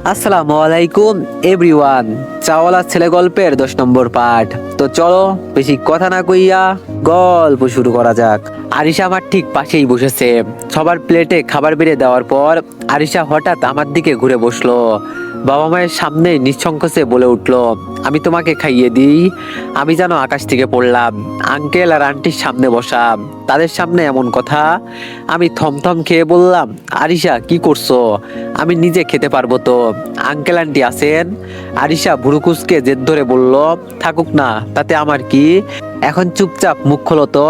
আসসালামু আলাইকুম এভরিওয়ান। চাওয়ালা ছেলে গল্পের 10 নম্বর পার্ট। তো চলো বেশি কথা না কইয়া গল্প শুরু করা যাক। আরিশা আমার ঠিক পাশেই বসেছে। সবার প্লেটে খাবার বেড়ে দেওয়ার পর আরিশা হঠাৎ আমার দিকে ঘুরে বসলো। বাবা মায়ের সামনে নিঃসংকোচে বলে উঠলো, আমি তোমাকে খাইয়ে দিই। আমি যেন আকাশ থেকে পড়লাম। আঙ্কেল আর আন্টির সামনে বসা, তাদের সামনে এমন কথা। আমি থমথম খেয়ে বললাম, আরিশা কি করছো? আমি নিজে খেতে পারবো তো। আঙ্কেল আন্টি আছেন। আরিশা ভুরুকুসকে জেদ ধরে বলল, থাকুক না, তাতে আমার কি। এখন চুপচাপ মুখ খোলো তো।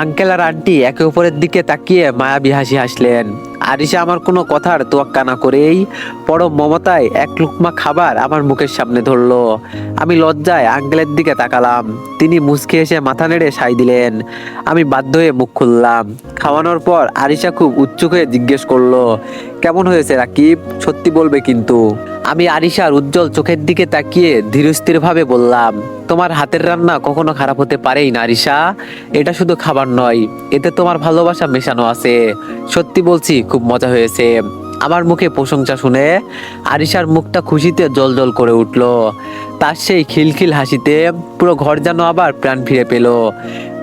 আঙ্কেল আর আন্টি একে অপরের দিকে তাকিয়ে মায়াবী হাসি হাসলেন। আরিশা আমার কোনো কথার তোয়াক্কা না করেই পরম মমতায় এক লুকমা খাবার আমার মুখের সামনে ধরলো। আমি লজ্জায় আঙ্কেলের দিকে তাকালাম। তিনি মুচকি এসে মাথা নেড়ে সাই দিলেন। আমি বাধ্য হয়ে মুখ খুললাম। খাওয়ানোর পর আরিশা খুব উৎসুক হয়ে জিজ্ঞেস করলো, কেমন হয়েছে রাকিব? সত্যি বলবে কিন্তু। আমি আরিশার উজ্জ্বল চোখের দিকে তাকিয়ে ধীরস্থির ভাবে বললাম, তোমার হাতের রান্না কখনো খারাপ হতে পারেই না আরিশা। এটা শুধু খাবার নয়, এতে তোমার ভালোবাসা মেশানো আছে। সত্যি বলছি, খুব মজা হয়েছে। আমার মুখে প্রশংসা শুনে আরিশার মুখটা খুশিতে জ্বলজ্বল করে উঠলো। তার সেই খিলখিল হাসিতে পুরো ঘর যেন আবার প্রাণ ফিরে পেল।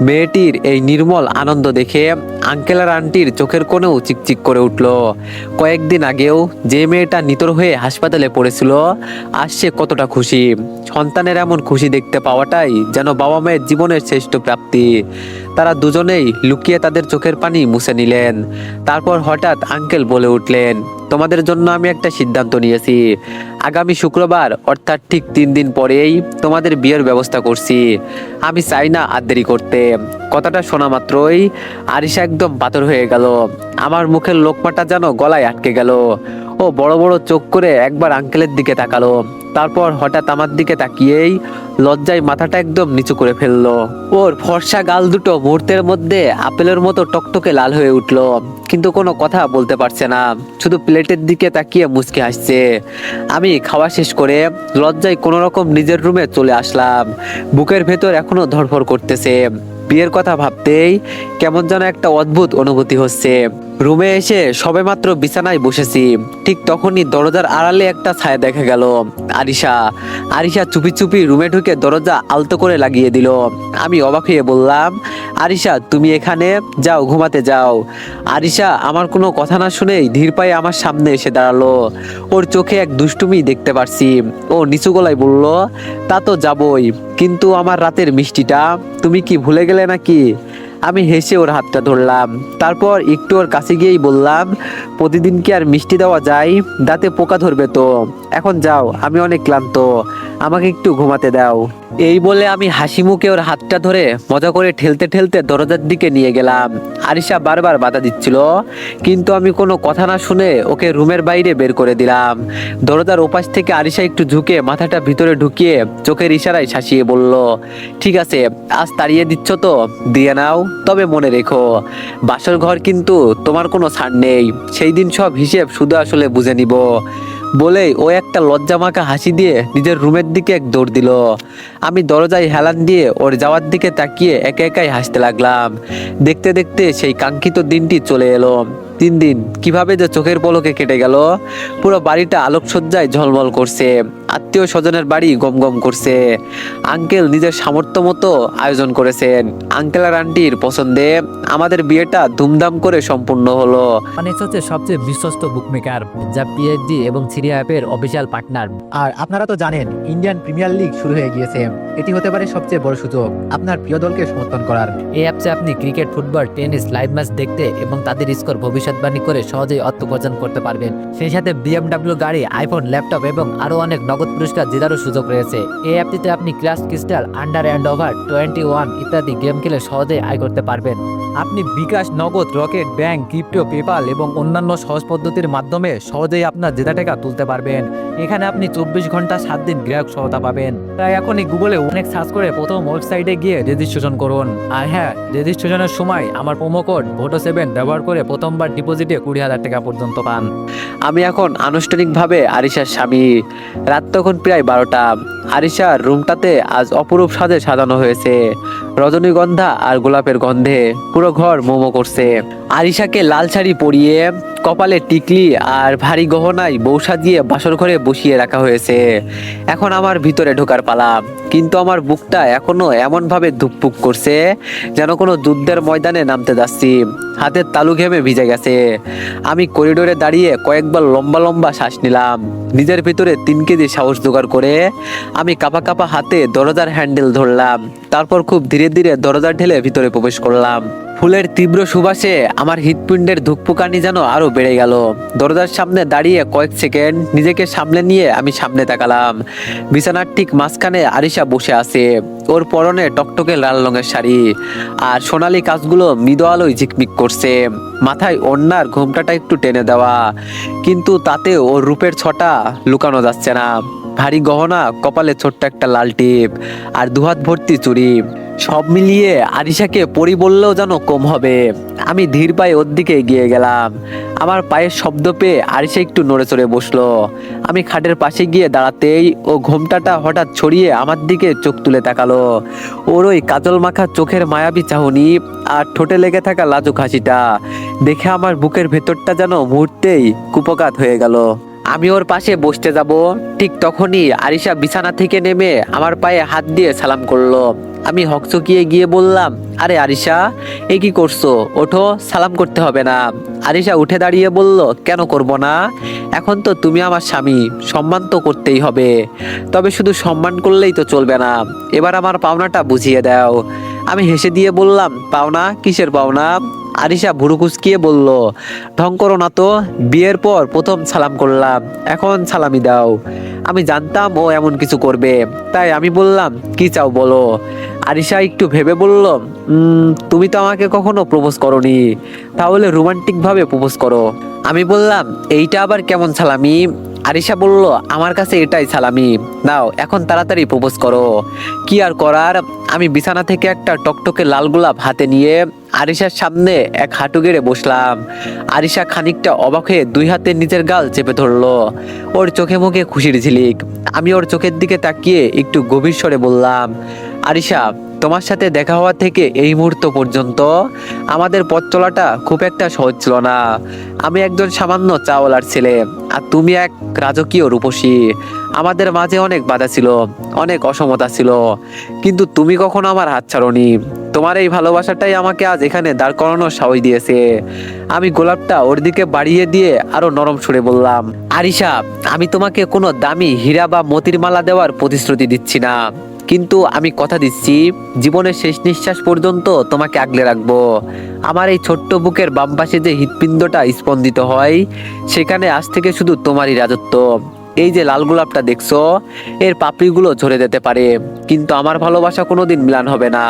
মেয়েটির এই নির্মল আনন্দ দেখে আঙ্কেল আর আন্টির চোখের কোণেও চিকচিক করে উঠলো। কয়েকদিন আগেও যে মেয়েটা নিতর হয়ে হাসপাতালে পড়েছিল, আজ সে কতটা খুশি। সন্তানের এমন খুশি দেখতে পাওয়াটাই যেন বাবা মায়ের জীবনের শ্রেষ্ঠ প্রাপ্তি। তারা দুজনেই লুকিয়ে তাদের চোখের পানি মুছে নিলেন। তারপর হঠাৎ আঙ্কেল বলে উঠলেন, তোমাদের জন্য আমি একটা সিদ্ধান্ত নিয়েছি। আগামী শুক্রবার অর্থাৎ ঠিক 3 দিন পরেই তোমাদের বিয়ের ব্যবস্থা করছি। আমি চাই না আর দেরি করতে। কথাটা শোনা মাত্রই আরিশা একদম পাথর হয়ে গেল। আমার মুখের লোকমাটা যেন গলায় আটকে গেল। ও বড় বড় চোখ করে একবার আঙ্কেলের দিকে তাকালো। তারপর হঠাৎ আমার দিকে তাকিয়েই লজ্জায় মাথাটা একদম নিচু করে ফেললো। ওর ফর্সা গাল দুটো মুহূর্তের মধ্যে আপেলের মতো টকটকে লাল হয়ে উঠলো, কিন্তু কোনো কথা বলতে পারছে না। শুধু প্লেটের দিকে তাকিয়ে মুচকি হাসছে। আমি খাওয়া শেষ করে লজ্জায় কোনো রকম নিজের রুমে চলে আসলাম। বুকের ভেতর এখনো ধড়ফড় করতেছে। বিয়ের কথা ভাবতেই কেমন যেন একটা অদ্ভুত অনুভূতি হচ্ছে। রুমে এসে সবেমাত্র বিছানায় বসেছি, ঠিক তখনই দরজার আড়ালে একটা ছায়া দেখা গেল। আরিশা। আরিশা চুপি চুপি রুমে ঢুকে দরজা আলতো করে লাগিয়ে দিল। আমি অবাক হয়ে বললাম, আরিশা তুমি এখানে? যাও ঘুমাতে যাও। আরিশা আমার কোনো কথা না শুনেই ধীর পায়ে আমার সামনে এসে দাঁড়ালো। ওর চোখে এক দুষ্টুমি দেখতে পারছি। ও নিচু গলায় বলল, তা তো যাবই, কিন্তু আমার রাতের মিষ্টিটা তুমি কি ভুলে গেলে নাকি? আমি হেসে ওর হাতটা ধরলাম। তারপর একটু ওর কাছে গিয়েই বললাম, প্রতিদিন কি আর মিষ্টি দেওয়া যায়? দাঁতে পোকা ধরবে তো। এখন যাও, আমি অনেক ক্লান্ত, আমাকে একটু ঘুমাতে দাও। এই বলে আমি হাসি মুখে ওর হাতটা ধরে মজা করে ঠেলতে ঠেলতে দরজার দিকে নিয়ে গেলাম। আরিশা বারবার বাধা দিচ্ছিল, কিন্তু আমি কোনো কথা না শুনে ওকে রুমের বাইরে বের করে দিলাম। দরজার ওপাশ থেকে আরিশা একটু ঝুঁকে মাথাটা ভিতরে ঢুকিয়ে চোখের ইশারায় শাসিয়ে বলল, ঠিক আছে, আজ তাড়িয়ে দিচ্ছ তো দিয়ে নাও, তবে মনে রেখো বাসর ঘর কিন্তু তোমার কোনো ছাড় নেই। সেই দিন সব হিসেব শুধু আসলে বুঝে নিব। বলেই ও একটা লজ্জামাখা হাসি দিয়ে নিজের রুমের দিকে এক দৌড় দিল। আমি দরজায় হেলান দিয়ে ওর যাওয়ার দিকে তাকিয়ে একা একাই হাসতে লাগলাম। দেখতে দেখতে সেই কাঙ্ক্ষিত দিনটি চলে এলো। 3 দিন কিভাবে যে চোখের পলকে কেটে গেল। পুরো বাড়িটা আলোকসজ্জায় ঝলমল করছে। আত্মীয় স্বজনের বাড়ি গম গম করছে। আঙ্কেল নিজের সামর্থ্য মতো আয়োজন করেছেন। আঙ্কেল আর আন্টির পছন্দে আমাদের বিয়েটা ধুমধাম করে সম্পূর্ণ হলো। অনেক্স হচ্ছে সবচেয়ে বিশ্বস্ত বুকমেকার, যা পিএইচডি এবং সিরিয়া অ্যাপের অফিসিয়াল পার্টনার। আর আপনারা তো জানেন ইন্ডিয়ান প্রিমিয়ার লিগ শুরু হয়ে গিয়েছে। এটি হতে পারে সবচেয়ে বড় সুযোগ আপনার প্রিয় দলকে সমর্থন করার। এই অ্যাপসে আপনি cricket, football, tennis live match দেখতে এবং তাদের স্কোর ভবিষ্যৎবাণী করে সহজেই অর্থ উপার্জন করতে পারবেন। সেই সাথে বিএমডব্লিউ গাড়ি, আইফোন, ল্যাপটপ এবং আরও অনেক নগদ পুরস্কার জেতারও সুযোগ রয়েছে। এই অ্যাপটিতে আপনি crash crystal, under and over 21 ইত্যাদি গেম খেলে সহজেই আয় করতে পারবেন। আপনি বিকাশ, নগদ, রকেট, ব্যাংক, ক্রিপ্টো, পেপাল এবং অন্যান্য সহজ পদ্ধতির মাধ্যমে সহজেই আপনার জেতা টাকা তুলতে পারবেন। এখানে আপনি 24 ঘন্টা 7 দিন গ্রাহক সহায়তা পাবেন। তাই এখনই গুগলে অনেক সার্চ করে প্রথম ওয়েবসাইটে গিয়ে রেজিস্ট্রেশন করুন। আর হ্যাঁ, রেজিস্ট্রেশনের সময় আমার প্রোমো কোড VOTO7 ব্যবহার করে প্রথমবার ডিপোজিটে 20,000 টাকা পর্যন্ত পান। আমি এখন আনুষ্ঠানিকভাবে আরিশার স্বামী। রাত তখন প্রায় 12টা। আরিশার রুমটাতে আজ অপরূপ সাজে সাজানো হয়েছে। রজনীগন্ধা আর গোলাপের গন্ধে পুরো ঘর মোমো করছে। আরিশাকে লাল শাড়ি পরিয়ে কপালে টিকলি আর ভারী গহনায় বউ সাজিয়ে বাসর ঘরে বসিয়ে রাখা হয়েছে। এখন আমার ভিতরে ঢোকার পালা, কিন্তু আমার বুকটা এখনো এমন ভাবে ধুকপুক করছে যেন কোনো যুদ্ধের ময়দানে নামতে যাচ্ছি। হাতের তালু ঘেমে ভিজে গেছে। আমি করিডোরে দাঁড়িয়ে কয়েকবার লম্বা লম্বা শ্বাস নিলাম। নিজের ভিতরে 3 কেজি সাহস জোগাড় করে আমি কাঁপা কাঁপা হাতে দরজার হ্যান্ডেল ধরলাম। তারপর খুব ধীরে ধীরে দরজা ঠেলে ভিতরে প্রবেশ করলাম। ফুলের তীব্র সুবাসে আমার হৃৎপিণ্ডের ধুকপুকানি যেন আরো বেড়ে গেল। দরজার সামনে দাঁড়িয়ে কয়েক সেকেন্ড নিজেকে সামলে নিয়ে আমি সামনে তাকালাম। বিছানার ঠিক মাঝখানে আরিশা বসে আছে। ওর পরনে টকটকে লাল রঙের শাড়ি আর সোনালী কাঁচগুলো মৃদু আলোয় ঝিকমিক করছে। মাথায় ওড়নার ঘোমটাটা একটু টেনে দেওয়া, কিন্তু তাতে ওর রূপের ছটা লুকানো যাচ্ছে না। ভারী গহনা, কপালে ছোট্ট একটা লাল টিপ আর দুহাত ভর্তি চুড়ি, সব মিলিয়ে আরিশাকে পরি বললেও যেন কম হবে। আমি ধীর পায়ে ওর দিকে এগিয়ে গেলাম। আমার পায়ের শব্দ পেয়ে আরিশা একটু নড়ে চড়ে বসলো। আমি খাটের পাশে গিয়ে দাঁড়াতেই ও ঘোমটাটা হঠাৎ ছড়িয়ে আমার দিকে চোখ তুলে তাকালো। ওর ওই কাজল মাখা চোখের মায়াবী চাহনি আর ঠোঁটে লেগে থাকা লাজুক হাসিটা দেখে আমার বুকের ভেতরটা যেন মুহূর্তেই কুপকাত হয়ে গেল। আমি ওর পাশে বসতে যাব, ঠিক তখনই আরিশা বিছানা থেকে নেমে আমার পায়ে হাত দিয়ে সালাম করলো। আমি হকচকিয়ে গিয়ে বললাম, আরে আরিশা, এ কি করছো? ওঠো, সালাম করতে হবে না। আরিশা উঠে দাঁড়িয়ে বলল, কেন করব না? এখন তো তুমি আমার স্বামী, সম্মান তো করতেই হবে। তবে শুধু সম্মান করলেই তো চলবে না, এবার আমার পাওনাটা বুঝিয়ে দাও। আমি হেসে দিয়ে বললাম, পাওনা? কিসের পাওনা? আরিশা ভুরু কুঁচকিয়ে বলল, ঢং করো না তো, বিয়ের পর প্রথম সালাম করলাম, এখন সালামি দাও। আমি জানতাম ও এমন কিছু করবে, তাই আমি বললাম, কি চাও বলো। আরিশা একটু ভেবে বলল, তুমি তো আমাকে কখনো প্রপোজ করোনি, তাহলে রোমান্টিক ভাবে প্রপোজ করো। আমি বললাম, এইটা আবার কেমন সালামি? আরিশা বলল, আমার কাছে এটাই সালামি, নাও এখন তাড়াতাড়ি প্রপোজ করো। কি আর করার, আমি বিছানা থেকে একটা টকটকে লাল গোলাপ হাতে নিয়ে আরিশার সামনে এক হাঁটু গেড়ে বসলাম। আরিশা খানিকটা অবাক হয়ে 2 হাতে নিজের গাল চেপে ধরলো। ওর চোখে মুখে খুশির ঝিলিক। আমি ওর চোখের দিকে তাকিয়ে একটু গভীর স্বরে বললাম, আরিশা, তোমার সাথে দেখা হওয়া থেকে এই মুহূর্ত পর্যন্ত আমাদের পথ চলাটা খুব একটা সহজ ছিল না। আমি একজন সামান্য চাওয়ালার ছেলে, আর তুমি এক রাজকীয় রূপসী। আমাদের মাঝে অনেক বাধা ছিল, অনেক অসমতা ছিল, কিন্তু তুমি কখনো আমার হাত ছাড়োনি। তোমার এই ভালোবাসাটাই আমাকে আজ এখানে দাঁড় করানোর সাহস দিয়েছে। আমি গোলাপটা ওর দিকে বাড়িয়ে দিয়ে আরো নরম সুরে বললাম, আরিশা, আমি তোমাকে কোনো দামি হীরা বা মতির মালা দেওয়ার প্রতিশ্রুতি দিচ্ছি না, কিন্তু আমি কথা দিচ্ছি জীবনের শেষ নিঃশ্বাস পর্যন্ত তোমাকে আগলে রাখবো। আমার এই ছোট্ট বুকের বাম পাশে যে হৃৎপিণ্ডটা স্পন্দিত হয়, সেখানে আজ থেকে শুধু তোমারই রাজত্ব। এই যে লাল গোলাপটা দেখছো, এর পাপড়িগুলো ঝরে যেতে পারে, কিন্তু আমার ভালোবাসা কোনোদিন ম্লান হবে না।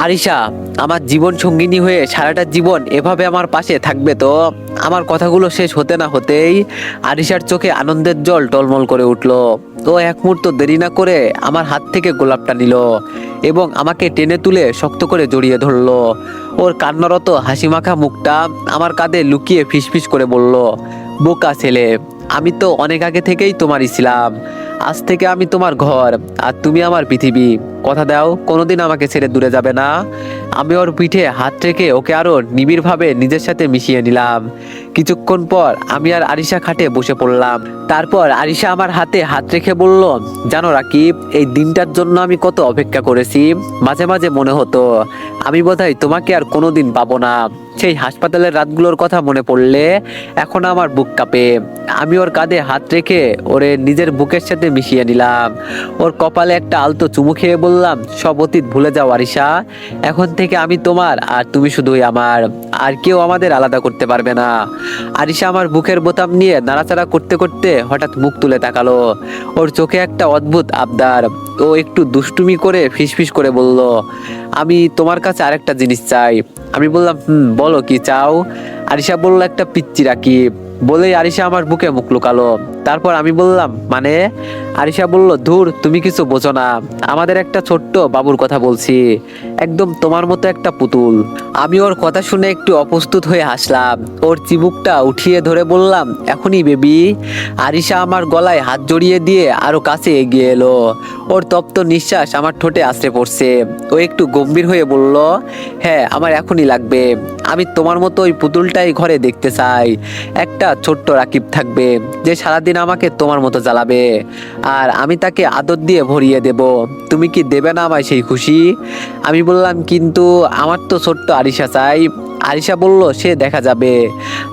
আরিশা, আমার জীবন সঙ্গিনী হয়ে সারাটা জীবন এভাবে আমার পাশে থাকবে তো? আমার কথাগুলো শেষ হতে না হতেই আরিশার চোখে আনন্দের জল টলমল করে উঠলো। ও এক মুহূর্ত দেরি না করে আমার হাত থেকে গোলাপটা নিল এবং আমাকে টেনে তুলে শক্ত করে জড়িয়ে ধরলো। ওর কান্নারত হাসিমাখা মুখটা আমার কাঁধে লুকিয়ে ফিসফিস করে বলল, বোকা ছেলে, আমি তো অনেক আগে থেকেই তোমারই ছিলাম। আজ থেকে আমি তোমার ঘর, আর তুমি আমার পৃথিবী। কথা দাও, কোনোদিন আমাকে ছেড়ে দূরে যাবে না। আমি ওর পিঠে হাত রেখে ওকে আরো নিবিড়ভাবে নিজের সাথে মিশিয়ে নিলাম। কিছুক্ষণ পর আমি আর আরিশা খাটে বসে পড়লাম। তারপর আরিশা আমার হাতে হাত রেখে বলল, জানো রাকিব, এই দিনটার জন্য আমি কত অপেক্ষা করেছি। মাঝে মাঝে মনে হতো আমি বোধহয় তোমাকে আর কোনোদিন পাবো না। সেই হাসপাতালের রাতগুলোর কথা মনে পড়লে এখন আমার বুক কাঁপে। আমি ওর কাঁধে হাত রেখে ওরে নিজের বুকের সাথে মিশিয়ে নিলাম। ওর কপালে একটা আলতো চুমু খেয়ে বললাম, সব অতীত ভুলে যাও আরিশা, এখন থেকে আমি তোমার আর তুমি শুধুই আমার, আর কেউ আমাদের আলাদা করতে পারবে না। আরিশা আমার বুকের বোতাম নিয়ে নাড়াচাড়া করতে করতে হঠাৎ মুখ তুলে তাকালো। ওর চোখে একটা অদ্ভুত আবদার। ও একটু দুষ্টুমি করে ফিসফিস করে বলল, আমি তোমার কাছে আরেকটা জিনিস চাই। আমি বললাম, বলো কি চাও? আরিশা বলল, একটা পিচ্চি রাকিব। বলেই আরিশা আমার বুকে মুখ লুকালো। তারপর আমি বললাম, মানে? আরিশা বলল, ধুর, তুমি কিছু বোঝো না, আমাদের একটা ছোট্ট বাবুর কথা বলছি, একদম তোমার মতো একটা পুতুল। আমি ওর কথা শুনে একটু অপ্রস্তুত হয়ে হাসলাম। ওর চিবুকটা উঠিয়ে ধরে বললাম, এখনই বেবি। আরিশা আমার গলায় হাত জড়িয়ে দিয়ে আরো কাছে এগিয়ে এলো। ওর তপ্ত নিঃশ্বাস আমার ঠোঁটে আশ্রে পড়ছে। ও একটু গম্ভীর হয়ে বলল, হ্যাঁ আমার এখনই লাগবে। আমি তোমার মতো ওই পুতুলটাই ঘরে দেখতে চাই। একটা ছোট্ট রাকিব থাকবে যে সারাদিন আমাকে তোমার মতো জ্বালাবে, আর আমি তাকে আদর দিয়ে ভরিয়ে দেব। তুমি কি দেবে না আমায় সেই খুশি? আমি বললাম, কিন্তু আমার তো ছোট্ট আরিশা চাই। আরিশা বলল, সে দেখা যাবে,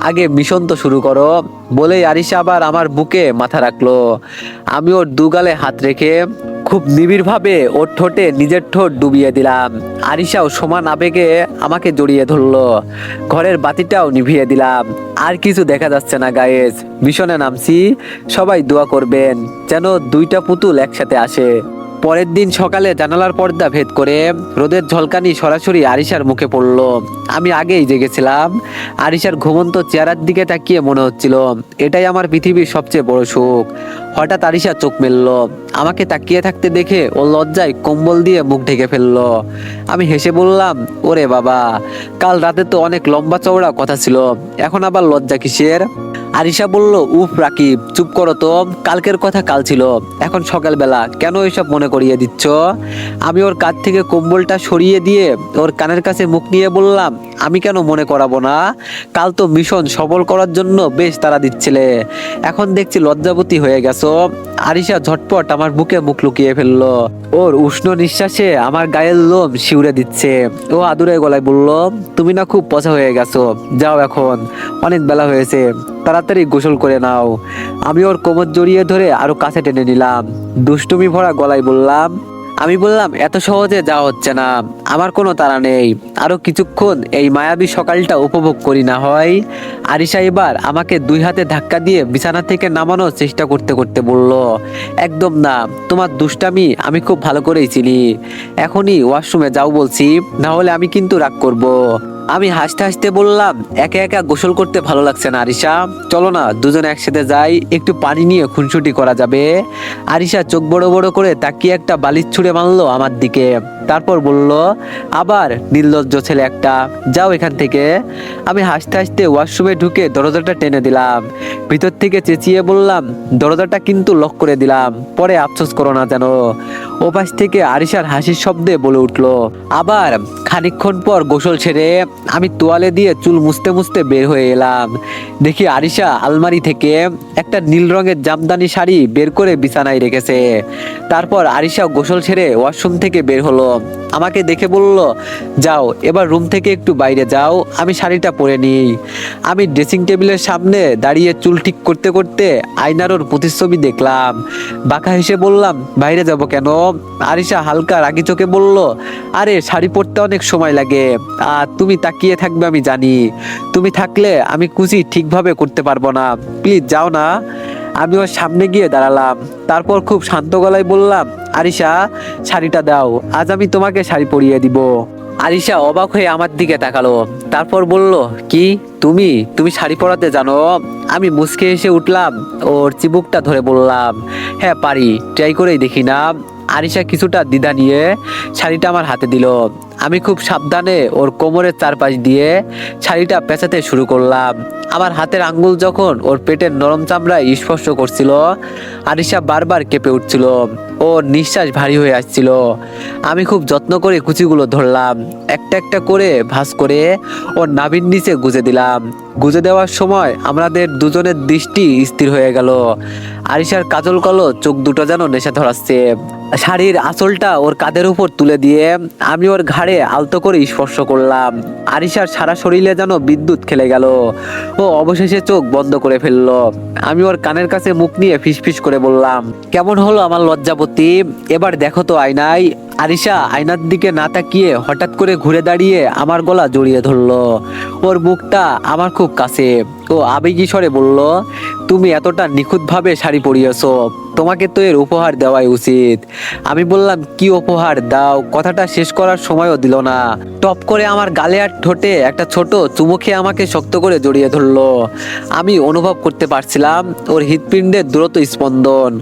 আগে মিশন তো শুরু করো। বলেই আরিশা আবার আমার বুকে মাথা রাখলো। আমি ওর দুগালে হাত রেখে খুব নিবিড়ভাবে ওর ঠোঁটে নিজের ঠোঁট ডুবিয়ে দিলাম। আরিশাও সমান আবেগে আমাকে জড়িয়ে ধরলো। ঘরের বাতিটাও নিভিয়ে দিলাম। আর কিছু দেখা যাচ্ছে না গায়েস। মিশনে নামছি, সবাই দোয়া করবেন যেন দুইটা পুতুল একসাথে আসে। পরের দিন সকালে জানালার পর্দা ভেদ করে রোদের ঝলকানি সরাসরি আরিশার মুখে পড়লো। আমি আগেই জেগেছিলাম। আরিশার ঘুমন্ত চেহারার দিকে তাকিয়ে মনে হচ্ছিল এটাই আমার পৃথিবীর সবচেয়ে বড় সুখ। হঠাৎ আরিশা চোখ মেললো। আমাকে তাকিয়ে থাকতে দেখে ও লজ্জায় কম্বল দিয়ে মুখ ঢেকে ফেললো। আমি হেসে বললাম, ওরে বাবা, কাল রাতে তো অনেক লম্বা চওড়া কথা ছিল, এখন আবার লজ্জা কিসের? আরিশা বলল, উফ রাকিব, চুপ করো তো, কালকের কথা কাল ছিল, এখন সকালবেলা কেন এসব মনে করিয়ে দিচ্ছ? আমি ওর কাঁধ থেকে কম্বলটা সরিয়ে দিয়ে ওর কানের কাছে মুখ নিয়ে বললাম, আমি কেন মনে করাবো না? কাল তো মিশন সফল করার জন্য বেশ তাড়া দিচ্ছিলে, এখন দেখছি লজ্জাবতী হয়ে গেছো। আরিশা ঝটপট আমার বুকে মুখ লুকিয়ে ফেললো। ওর উষ্ণ নিঃশ্বাসে আমার গায়ের লোম শিউরে দিচ্ছে। ও আদুরে গলায় বলল, তুমি না খুব পচা হয়ে গেছো, যাও এখন, অনেক বেলা হয়েছে, তাড়াতাড়ি গোসল করে নাও। আমি ওর কোমর জড়িয়ে ধরে আরো কাছে টেনে নিলাম। দুষ্টুমি ভরা গলায় বললাম, এত সহজে যাওয়া হচ্ছে না, আমার কোনো তাড়া নেই, আরো কিছুক্ষণ এই মায়াবী সকালটা উপভোগ করি না হয়? আরিশা এবার আমাকে দুই হাতে ধাক্কা দিয়ে বিছানা থেকে নামানোর চেষ্টা করতে করতে বলল, একদম না, তোমার দুষ্টামি আমি খুব ভালো করেই চিনি। এখনই ওয়াশরুমে যাও বলছি, না হলে আমি কিন্তু রাগ করব। আমি হাসতে হাসতে বললাম, একা একা গোসল করতে ভালো লাগছে না আরিশা, চলো না দুজনে একসাথে যাই, একটু পানি নিয়ে খুনসুটি করা যাবে। আরিশা চোখ বড় বড় করে তাকিয়ে একটা বালিশ ছুঁড়ে মারলো আমার দিকে, তারপর বলল, আবার নির্লজ্জ ছেলে একটা, যাও এখান থেকে। আমি হাসতে হাসতে ওয়াশরুমে ঢুকে দরজাটা টেনে দিলাম। ভিতর থেকে চেঁচিয়ে বললাম, দরজাটা কিন্তু লক করে দিলাম, পরে আফসোস করো না যেন। ওপাশ থেকে আরিশার হাসির শব্দে বলে উঠলো। আবার খানিকক্ষণ পর গোসল ছেড়ে আমি তোয়ালে দিয়ে চুল মুছতে মুছতে বের হয়ে এলাম। দেখি আরিশা আলমারি থেকে একটা নীল রঙের জামদানি শাড়ি বের করে বিছানায় রেখেছে। তারপর আরিশা গোসল ছেড়ে ওয়াশরুম থেকে বের হলো। আমাকে দেখে বলল, যাও এবার রুম থেকে একটু বাইরে যাও, আমি শাড়িটা পরে নিই। আমি ড্রেসিং টেবিলের সামনে দাঁড়িয়ে চুল ঠিক করতে করতে আয়নার ওর প্রতিচ্ছবি দেখলাম। বাঁকা হেসে বললাম, বাইরে যাব কেন? আরিশা হালকা রাগি চোখে বলল, আরে শাড়ি পরতে অনেক সময় লাগে, আর তুমি তাকিয়ে থাকবে আমি জানি, তুমি থাকলে আমি কুচি ঠিকভাবে করতে পারবো না, প্লিজ যাও না। আমি ওর সামনে গিয়ে দাঁড়ালাম। তারপর খুব শান্ত গলায় বললাম, আরিশা শাড়িটা দাও, আজ আমি তোমাকে শাড়ি পরিয়ে দিব। আরিশা অবাক হয়ে আমার দিকে তাকালো, তারপর বলল, কি তুমি তুমি শাড়ি পরাতে জানো? আমি মুচকে এসে উঠলাম, ওর চিবুকটা ধরে বললাম, হ্যাঁ পারি, ট্রাই করেই দেখি না। আরিশা কিছুটা দ্বিধা নিয়ে শাড়িটা আমার হাতে দিল। আমি খুব সাবধানে ওর কোমরের চারপাশ দিয়ে শাড়িটা পেঁচাতে শুরু করলাম। আমার হাতের আঙ্গুল যখন ওর পেটের নরম চামড়ায় স্পর্শ করছিল, আরিশা বারবার কেঁপে উঠছিল, ওর নিঃশ্বাস ভারী হয়ে আসছিল। আমি খুব যত্ন করে কুচিগুলো ধরলাম, একটা একটা করে ভাঁজ করে ওর নাভির নিচে গুজে দিলাম। গুজে দেওয়ার সময় আমাদের দুজনের দৃষ্টি স্থির হয়ে গেল। আরিশার কাজল কালো চোখ দুটো যেন নেশা ধরাচ্ছে। শাড়ির আঁচলটা ওর কাঁধের উপর তুলে দিয়ে আমি ওর ঘাড়ে আলতো করে স্পর্শ করলাম। আরিশার সারা শরীরে যেন বিদ্যুৎ খেলে গেল। ও অবশেষে চোখ বন্ধ করে ফেললো। আমি ওর কানের কাছে মুখ নিয়ে ফিসফিস করে বললাম, কেমন হলো আমার লজ্জাপতি? এবার দেখো তো আয়নায়। আরিশা আয়নার দিকে না তাকিয়ে হঠাৎ করে ঘুরে দাঁড়িয়ে আমার গলা জড়িয়ে ধরলো। ওর মুখটা আমার খুব কাছে। ও আবেগী স্বরে বলল, তুমি এতটা নিখুঁতভাবে শাড়ি পরিয়েছো, তোমাকে তো এর উপহার দেওয়াই উচিত। আমি বললাম, কি উপহার দাও? কথাটা শেষ করার সময়ও দিল না। টপ করে আমার গালে আর ঠোঁটে একটা ছোট চুমু খেয়ে আমাকে শক্ত করে জড়িয়ে ধরলো। আমি অনুভব করতে পারছিলাম ওর হৃৎপিণ্ডের দ্রুত স্পন্দন।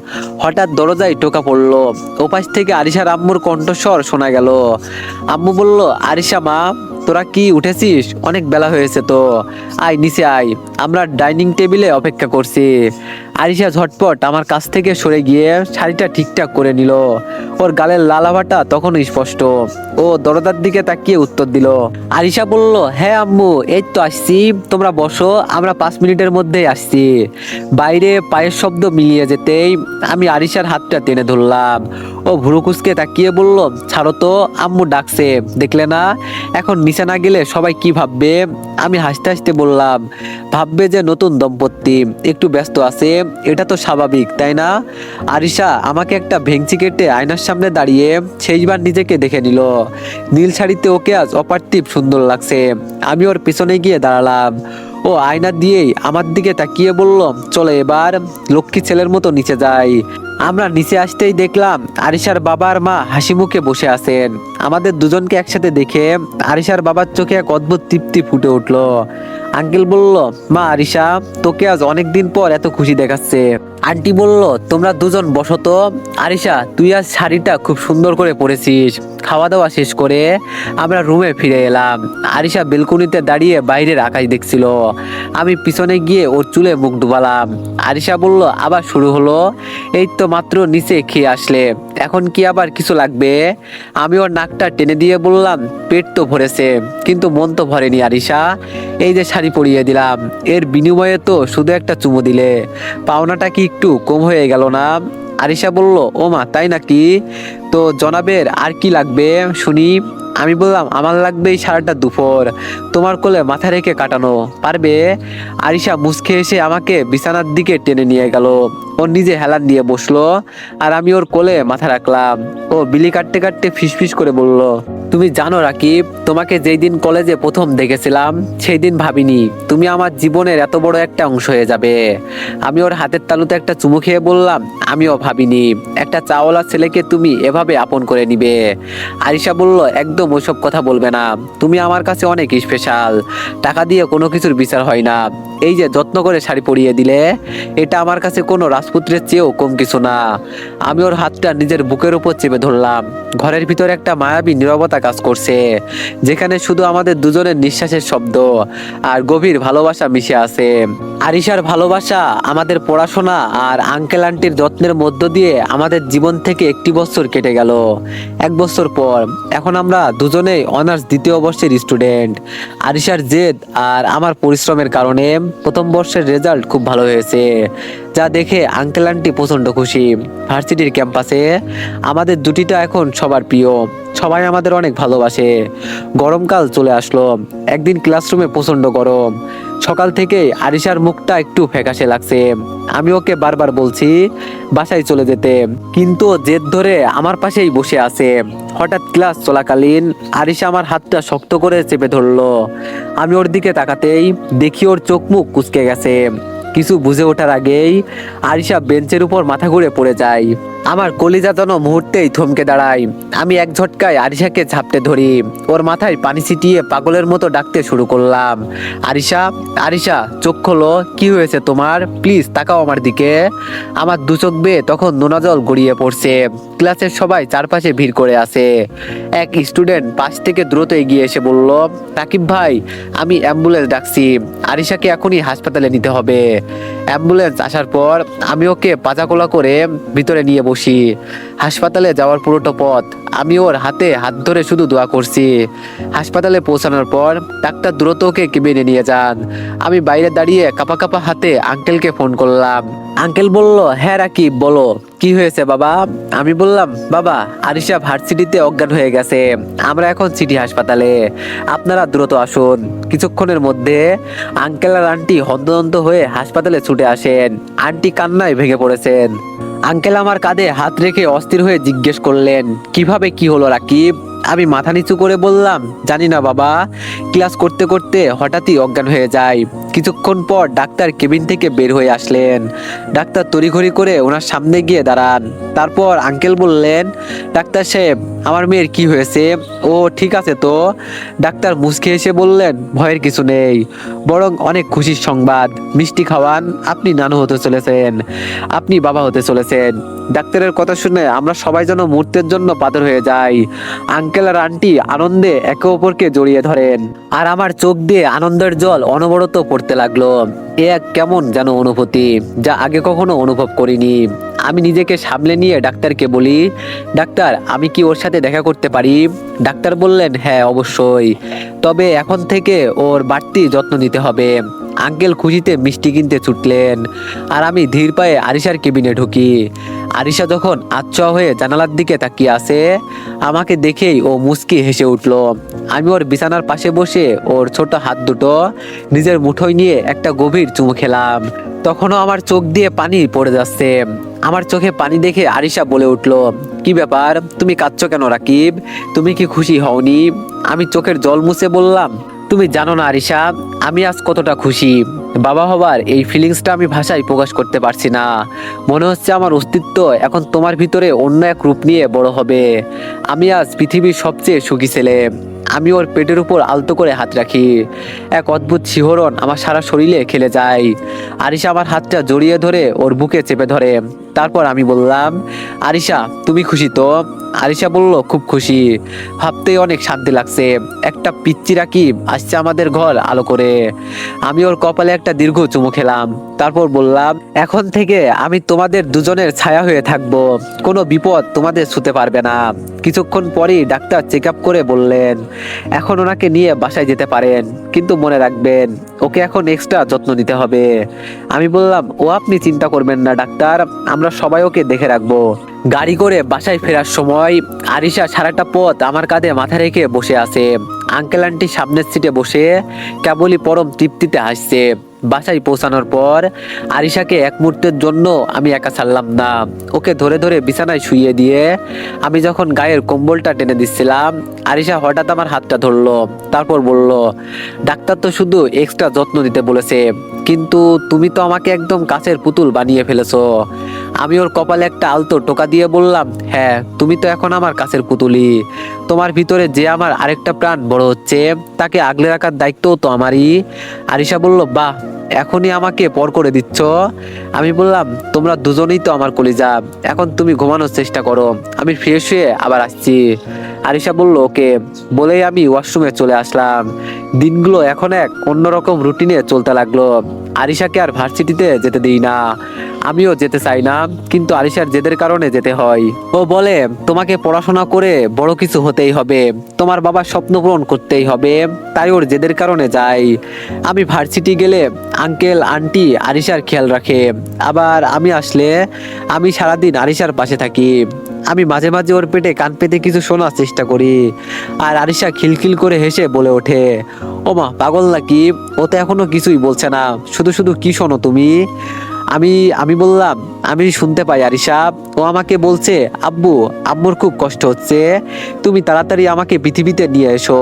হঠাৎ দরজায় টোকা পড়লো। ওপাশ থেকে আরিশার আম্মুর কণ্ঠস্বর শোনা গেল। আম্মু বলল, আরিশা মা, তোরা কি উঠেছিস? অনেক বেলা হয়েছে তো, আয় নিচে আয়, আমরা ডাইনিং টেবিলে অপেক্ষা করছি। আরিশা ঝটপট আমার কাছ থেকে সরে গিয়ে শাড়িটা ঠিকঠাক করে নিল। ওর গালের লালাভাটা তখন স্পষ্ট। ও দরজার দিকে তাকিয়ে উত্তর দিল। আরিশা বলল, হ্যাঁ আম্মু, এই তো আসছি, তোমরা বসো, আমরা 5 মিনিটের মধ্যেই আসছি। বাইরে পায়ের শব্দ মিলিয়ে যেতেই আমি আরিশার হাতটা টেনে ধরলাম। ও ভুরু কুঁচকে তাকিয়ে বলল, ছাড়ো তো, আম্মু ডাকছে, দেখলে না? এখন নিচে না গেলে সবাই কি ভাববে? আমি হাসতে হাসতে বললাম, ভাববে যে নতুন দম্পতি একটু ব্যস্ত আছে, এটা তো স্বাভাবিক, তাই না? আরিশা আমাকে একটা ভেঙচি কেটে আয়নার সামনে দাঁড়িয়ে শেষবার নিজেকে দেখে নিল। নীল শাড়িতে ওকে আজ অপার্থিব সুন্দর লাগছে। আমি ওর পিছনে গিয়ে দাঁড়ালাম। ও আয়না দিয়েই আমার দিকে তাকিয়ে বলল, চলো এবার লক্ষ্মী ছেলের মতো নিচে যাই। আমরা নিচে আসতেই দেখলাম আরিশার বাবা আর মা হাসি মুখে বসে আছেন। আমাদের দুজনকে একসাথে দেখে আরিশার বাবার চোখে এক অদ্ভুত তৃপ্তি ফুটে উঠলো। আঙ্কেল বলল, মা আরিশা, তোকে আজ অনেকদিন পর এত খুশি দেখাচ্ছে। আন্টি বলল, তোমরা দুজন বসো তো। আরিশা, তুই আজ শাড়িটা খুব সুন্দর করে পরেছিস। খাওয়া দাওয়া শেষ করে আমরা রুমে ফিরে এলাম। আরিশা বেলকনিতে দাঁড়িয়ে বাইরের আকাশ দেখছিল। আমি পিছনে গিয়ে ওর চুলে মুখ ডুবালাম। আরিশা বলল, আবার শুরু হলো? এই তো মাত্র নিচে খেয়ে আসলে, এখন কি আবার কিছু লাগবে? আমি ওর নাকটা টেনে দিয়ে বললাম, পেট তো ভরেছে, কিন্তু মন তো ভরেনি আরিশা। এই যে শাড়ি পরিয়ে দিলাম, এর বিনিময়ে তো শুধু একটা চুমু দিলে, পাওনাটা কি একটু কম হয়ে গেল না? আরিশা বলল, ও মা, তাই নাকি? তো জনাবের আর কি লাগবে শুনি? আমি বললাম, আমার লাগবে এই সারাটা দুপুর তোমার কোলে মাথা রেখে কাটানো, পারবে? আরিশা মুচকে এসে আমাকে বিছানার দিকে টেনে নিয়ে গেল। ও নিজে হেলান দিয়ে বসলো আর আমি ওর কোলে মাথা রাখলাম। ও বিলি কাটতে কাটতে ফিসফিস করে বলল, তুমি জানো রাকিব, তোমাকে যেই দিন কলেজে প্রথম দেখেছিলাম সেই দিন ভাবিনি তুমি আমার জীবনের এত বড় একটা অংশ হয়ে যাবে। আমি ওর হাতের তালুতে একটা চুমু খেয়ে বললাম, আমিও ভাবিনি একটা চাওয়ালা ছেলেকে তুমি এভাবে আপন করে নিবে। আরিশা বলল, একদম ওইসব কথা বলবে না, তুমি আমার কাছে অনেক স্পেশাল। টাকা দিয়ে কোনো কিছুর বিচার হয় না। এই যে যত্ন করে শাড়ি পরিয়ে দিলে, এটা আমার কাছে কোনো রাজপুত্রের চেয়েও কম কিছু না। আমি ওর হাতটা নিজের বুকের উপর চেপে ধরলাম। ঘরের ভিতরে একটা মায়াবী নীরবতা কাজ করছে, যেখানে শুধু আমাদের দুজনের নিঃশ্বাসের শব্দ আর গভীর ভালোবাসা মিশে আছে। আরিশার ভালোবাসা, আমাদের পড়াশোনা আর আঙ্কেল আন্টির যত্নের মধ্য দিয়ে আমাদের জীবন থেকে 1 বছর কেটে গেল। 1 বছর পর এখন আমরা দুজনেই অনার্স 2য় বর্ষের স্টুডেন্ট। আরিশার জেদ আর আমার পরিশ্রমের কারণে প্রথম বর্ষের রেজাল্ট খুব ভালো হয়েছে, যা দেখে আঙ্কেল আন্টি প্রচন্ড খুশি। ভার্সিটির ক্যাম্পাসে আমাদের দুটিটা এখন সবার প্রিয়, সবাই আমাদের অনেক ভালোবাসে। গরমকাল চলে আসলো। একদিন ক্লাসরুমে প্রচন্ড গরম। সকাল থেকে আরিশার মুখটা একটু ফ্যাকাশে লাগছে। আমি ওকে বারবার বলছি বাসায় চলে যেতে, কিন্তু ও জেদ ধরে আমার পাশেই বসে আছে। হঠাৎ ক্লাস চলাকালীন আরিশা আমার হাতটা শক্ত করে চেপে ধরলো। আমি ওর দিকে তাকাতেই দেখি ওর চোখ মুখ কুঁচকে গেছে। কিছু বুঝে ওঠার আগেই আরিশা বেঞ্চের উপর মাথা ঘুরে পড়ে যায়। আমার কলিজা যেন মুহূর্তেই থমকে দাঁড়ায়। আমি এক ঝটকায় আরিশাকে ঝাপটে ধরি, ওর মাথায় পানি ছিটিয়ে পাগলের মতো ডাকতে শুরু করলাম, আরিশা, আরিশা, চোখ খোলো, কি হয়েছে তোমার? প্লিজ তাকাও আমার দিকে। আমার দু চোখ বেয়ে তখন নোনা জল গড়িয়ে পড়ছে। ক্লাসের সবাই চারপাশে ভিড় করে আছে। এক স্টুডেন্ট পাশ থেকে দ্রুত এগিয়ে এসে বলল, রাকিব ভাই, আমি অ্যাম্বুলেন্স ডাকছি, আরিশাকে এখনই হাসপাতালে নিতে হবে। অ্যাম্বুলেন্স আসার পর আমি ওকে পাজাকোলা করে ভিতরে নিয়ে বসি। হাসপাতালে যাওয়ার পুরোটা পথ আমি ওর হাতে হাত ধরে শুধু দোয়া করছি। হাসপাতালে পৌঁছানোর পর ডাক্তার দ্রুত ওকে কেবিনে নিয়ে যান। আমি বাইরে দাঁড়িয়ে কাঁপা কাঁপা হাতে আঙ্কেলকে ফোন করলাম। আঙ্কেল বলল, হ্যাঁ রাকিব, বলো কি হয়েছে বাবা? আমি বললাম, বাবা, আরিশা ভার্সিটিতে অজ্ঞান হয়ে গেছে, আমরা এখন সিটি হাসপাতালে, আপনারা দ্রুত আসুন। কিছুক্ষণের মধ্যে আঙ্কেল আর আন্টি হন্তদন্ত হয়ে হাসপাতালে ছুটে আসেন। আন্টি কান্নায় ভেঙে পড়েছেন। আঙ্কেল আমার কাঁধে হাত রেখে অস্থির হয়ে জিজ্ঞেস করলেন, কিভাবে কি হলো রাকিব? আমি মাথা নিচু করে বললাম, জানি না বাবা, ক্লাস করতে করতে হঠাৎই অজ্ঞান হয়ে যায়। কিছুক্ষণ পর ডাক্তার কেবিন থেকে বের হয়ে আসলেন। ডাক্তার তড়িঘড়ি করে ওনার সামনে গিয়ে দাঁড়ান। তারপর আঙ্কেল বললেন, ডাক্তার সাহেব, আমার মেয়ের কি হয়েছে? ও ঠিক আছে তো? ডাক্তার মুচকে এসে বললেন, ভয়ের কিছু নেই, বরং অনেক খুশির সংবাদ, মিষ্টি খাওয়ান, আপনি নানু হতে চলেছেন, আপনি বাবা হতে চলেছেন। ডাক্তারের কথা শুনে আমরা সবাই যেন মুহূর্তের জন্য পাথর হয়ে যাই। আঙ্কেল আর আন্টি আনন্দে একে অপরকে জড়িয়ে ধরেন, আর আমার চোখ দিয়ে আনন্দের জল অনবরত পড়তে করতে লাগলো। এ এক কেমন যেন অনুভূতি, যা আগে কখনো অনুভব করিনি। আমি নিজেকে সামলে নিয়ে ডাক্তারকে বলি, ডাক্তার আমি কি ওর সাথে দেখা করতে পারি? ডাক্তার বললেন, হ্যাঁ অবশ্যই, তবে এখন থেকে ওর বাড়তি যত্ন নিতে হবে। আঙ্কেল খুশিতে মিষ্টি কিনতে ছুটলেন, আর আমি ধীর পায়ে আরিশার কেবিনে ঢুকি। আরিশা যখন আচ্ছা হয়ে জানালার দিকে তাকিয়ে আছে, আমাকে দেখেই ও মুচকি হেসে উঠল। আমি ওর বিছানার পাশে বসে ওর ছোট হাত দুটো নিজের মুঠোয় নিয়ে একটা গভীর চুমু খেলাম। তখনও আমার চোখ দিয়ে পানি পড়ে যাচ্ছে। আমার চোখে পানি দেখে আরিশা বলে উঠল, কি ব্যাপার, তুমি কাঁদছো কেন রাকিব? তুমি কি খুশি হওনি? আমি চোখের জল মুছে বললাম, তুমি জানো না আরিশা, আমি আজ কতটা খুশি। বাবা হবার এই ফিলিংসটা আমি ভাষায় প্রকাশ করতে পারছি না। মনে হচ্ছে আমার অস্তিত্ব এখন তোমার ভিতরে অন্য এক রূপ নিয়ে বড় হবে। আমি আজ পৃথিবীর সবচেয়ে সুখী ছেলে। আমি ওর পেটের উপর আলতো করে হাত রাখি। এক অদ্ভুত শিহরণ আমার সারা শরীরে খেলে যায়। আরিশা আমার হাতটা জড়িয়ে ধরে ওর বুকে চেপে ধরে। তারপর আমি বললাম, আরিশা তুমি খুশি তো? আরিশা বলল, খুব খুশি, ভাবতেই অনেক শান্তি লাগছে। একটা পিচ্চি রাকিব আসছে আমাদের ঘর আলো করে। আমি ওর কপালে একটা দীর্ঘ চুমু খেলাম। তারপর বললাম, এখন থেকে আমি তোমাদের দুজনের ছায়া হয়ে থাকবো, কোনো বিপদ তোমাদের ছুতে পারবে না। কিছুক্ষণ পরেই ডাক্তার চেক আপ করে বললেন, এখন ওনাকে নিয়ে বাসায় যেতে পারেন, কিন্তু মনে রাখবেন ওকে এখন এক্সট্রা যত্ন নিতে হবে। আমি বললাম, ও আপনি চিন্তা করবেন না ডাক্তার, আমরা সবাই ওকে দেখে রাখবো। গাড়ি করে বাসায় ফেরার সময় আরিশা সারাটা পথ আমার কাঁধে মাথা রেখে বসে আছে। আঙ্কেল আন্টি সামনের সিটে বসে কেবলই পরম তৃপ্তিতে হাসছে। বাসায় পৌঁছানোর পর আরিশাকে এক মুহূর্তের জন্য আমি একা ছাড়লাম না। ওকে ধরে ধরে বিছানায় শুইয়ে দিয়ে আমি যখন গায়ের কম্বলটা টেনে দিচ্ছিলাম, আরিশা হঠাৎ আমার হাতটা ধরলো। তারপর বলল, ডাক্তার তো শুধু এক্সট্রা যত্ন দিতে বলেছে, কিন্তু তুমি তো আমাকে একদম কাছের পুতুল বানিয়ে ফেলেছো। আমি ওর কপালে একটা আলতো টোকা দিয়ে বললাম, হ্যাঁ তুমি তো এখন আমার কাছের পুতুলি। তোমার ভিতরে যে আমার আরেকটা প্রাণ বড় হচ্ছে, তাকে আগলে রাখার দায়িত্বও তো আমারই। আরিশা বলল, বাহ, এখনই আমাকে পর করে দিচ্ছ? আমি বললাম, তোমরা দুজনেই তো আমার কলিজা, এখন তুমি ঘুমানোর চেষ্টা করো, আমি ফ্রেশ হয়ে আবার আসছি। আরিশা বলল, ওকে, বলেই আমি ওয়াশরুমে চলে আসলাম। দিনগুলো এখন এক অন্যরকম রুটিনে চলতে লাগলো। আরিশাকে আর ভার্সিটিতে যেতে দিই না, আমিও যেতে চাই না, কিন্তু আরিশার জেদের কারণে যেতে হয়। ও বলে, তোমাকে পড়াশোনা করে বড় কিছু হতেই হবে, তোমার বাবার স্বপ্ন পূরণ করতেই হবে, তাই ওর জেদের কারণে যাই। আমি ভার্সিটি গেলে আঙ্কেল আন্টি আরিশার খেয়াল রাখে, আবার আমি আসলে আমি সারাদিন আরিশার পাশে থাকি। আমি মাঝে মাঝে ওর পেটে কান পেতে কিছু শোনার চেষ্টা করি, আর আরিশা খিলখিল করে হেসে বলে ওঠে, ওমা পাগল নাকি, ও তো এখনো কিছুই বলছে না, শুধু শুধু কি শোনো তুমি? আমি আমি বললাম, আমি শুনতে পাই আরিশা, ও আমাকে বলছে, আব্বু আম্মুর খুব কষ্ট হচ্ছে, তুমি তাড়াতাড়ি আমাকে পৃথিবীতে নিয়ে এসো।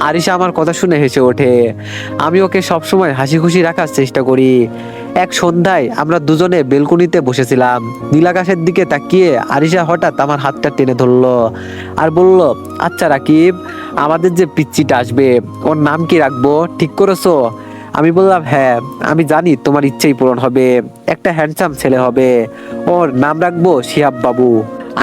আরিশা আমার কথা শুনে হেসে ওঠে। আমি ওকে সবসময় হাসি খুশি রাখার চেষ্টা করি। এক সন্ধ্যায় আমরা দুজনে বেলকনিতে বসেছিলাম। নীলাকাশের দিকে তাকিয়ে আরিশা হঠাৎ আমার হাতটা টেনে ধরলো আর বলল, আচ্ছা রাকিব, আমাদের যে পিচ্চিটা আসবে, ওর নাম কি রাখবো, ঠিক করেছো? আমি বললাম, হ্যাঁ আমি জানি তোমার ইচ্ছেই পূরণ হবে, একটা হ্যান্ডসাম ছেলে হবে, ওর নাম রাখবো শিহাব বাবু।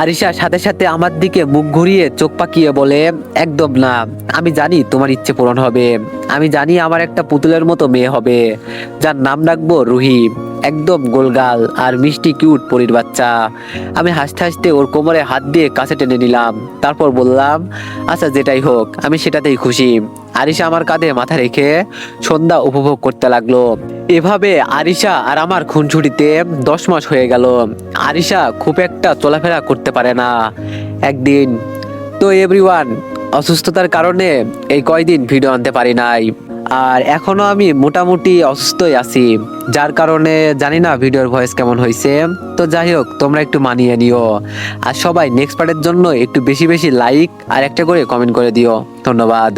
আরিশা সাথে সাথে আমার দিকে মুখ ঘুরিয়ে চোখ পাকিয়ে বলে, একদম না, আমি জানি তোমার ইচ্ছে পূরণ হবে, আমি জানি আমার একটা পুতুলের মতো মেয়ে হবে, যার নাম রাখবো রুহি, একদম গোলগাল আর মিষ্টি কিউট পরীর বাচ্চা। আমি হাসতে হাসতে ওর কোমরে হাত দিয়ে কাছে টেনে নিলাম। তারপর বললাম, আচ্ছা যেটাই হোক, আমি সেটাতেই খুশি। আরিশা আমার কাঁধে মাথা রেখে সন্ধ্যা উপভোগ করতে লাগলো। এভাবে আরিশা আর আমার খুনছুটিতে 10 মাস হয়ে গেল। আরিশা খুব একটা চলাফেরা করতে পারে না। একদিন তো এভরিওয়ান, অসুস্থতার কারণে এই কয়দিন ভিডিও আনতে পারি নাই, আর এখনো আমি মোটামুটি অসুস্থই আছি, যার কারণে জানি না ভিডিওর ভয়েস কেমন হয়েছে। তো যাই হোক, তোমরা একটু মানিয়ে নিও, আর সবাই নেক্সট পার্টের জন্য একটু বেশি বেশি লাইক আর একটা করে কমেন্ট করে দিও। ধন্যবাদ।